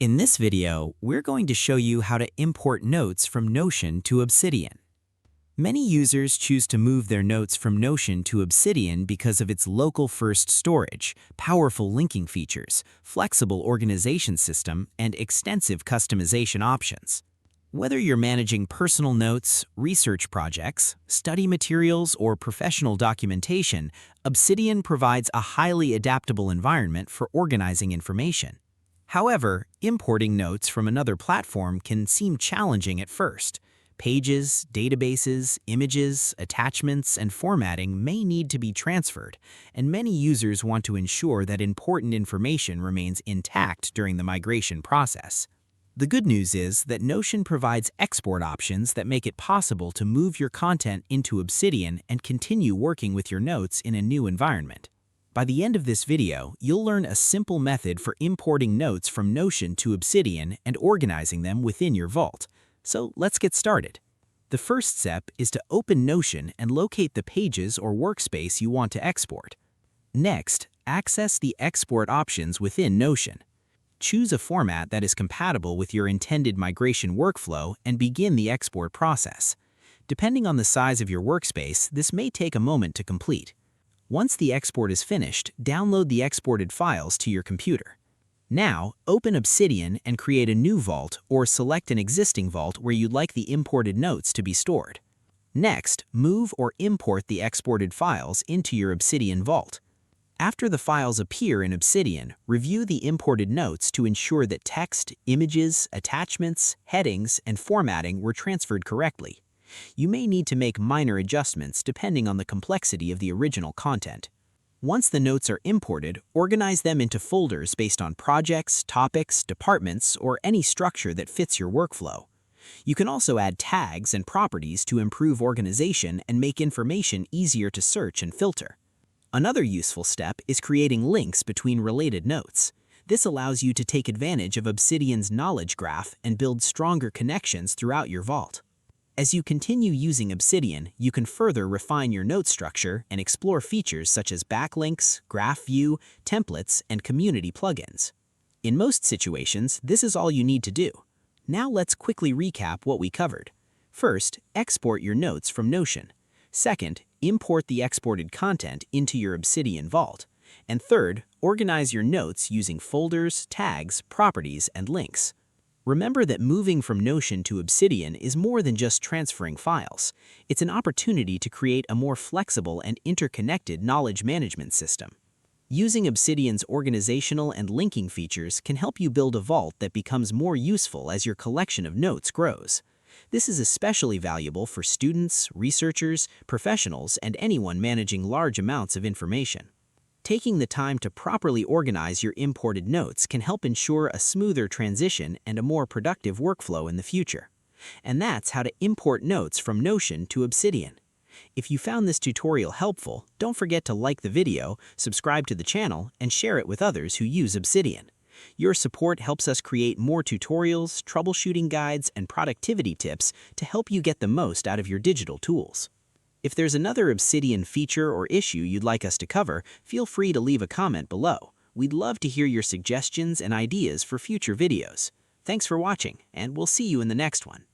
In this video, we're going to show you how to import notes from Notion to Obsidian. Many users choose to move their notes from Notion to Obsidian because of its local-first storage, powerful linking features, flexible organization system, and extensive customization options. Whether you're managing personal notes, research projects, study materials, or professional documentation, Obsidian provides a highly adaptable environment for organizing information. However, importing notes from another platform can seem challenging at first. Pages, databases, images, attachments, and formatting may need to be transferred, and many users want to ensure that important information remains intact during the migration process. The good news is that Notion provides export options that make it possible to move your content into Obsidian and continue working with your notes in a new environment. By the end of this video, you'll learn a simple method for importing notes from Notion to Obsidian and organizing them within your vault. So let's get started. The first step is to open Notion and locate the pages or workspace you want to export. Next, access the export options within Notion. Choose a format that is compatible with your intended migration workflow and begin the export process. Depending on the size of your workspace, this may take a moment to complete. Once the export is finished, download the exported files to your computer. Now, open Obsidian and create a new vault or select an existing vault where you'd like the imported notes to be stored. Next, move or import the exported files into your Obsidian vault. After the files appear in Obsidian, review the imported notes to ensure that text, images, attachments, headings, and formatting were transferred correctly. You may need to make minor adjustments depending on the complexity of the original content. Once the notes are imported, organize them into folders based on projects, topics, departments, or any structure that fits your workflow. You can also add tags and properties to improve organization and make information easier to search and filter. Another useful step is creating links between related notes. This allows you to take advantage of Obsidian's knowledge graph and build stronger connections throughout your vault. As you continue using Obsidian, you can further refine your note structure and explore features such as backlinks, graph view, templates, and community plugins. In most situations, this is all you need to do. Now let's quickly recap what we covered. First, export your notes from Notion. Second, import the exported content into your Obsidian vault. And third, organize your notes using folders, tags, properties, and links. Remember that moving from Notion to Obsidian is more than just transferring files. It's an opportunity to create a more flexible and interconnected knowledge management system. Using Obsidian's organizational and linking features can help you build a vault that becomes more useful as your collection of notes grows. This is especially valuable for students, researchers, professionals, and anyone managing large amounts of information. Taking the time to properly organize your imported notes can help ensure a smoother transition and a more productive workflow in the future. And that's how to import notes from Notion to Obsidian. If you found this tutorial helpful, don't forget to like the video, subscribe to the channel, and share it with others who use Obsidian. Your support helps us create more tutorials, troubleshooting guides, and productivity tips to help you get the most out of your digital tools. If there's another Obsidian feature or issue you'd like us to cover, feel free to leave a comment below. We'd love to hear your suggestions and ideas for future videos. Thanks for watching, and we'll see you in the next one.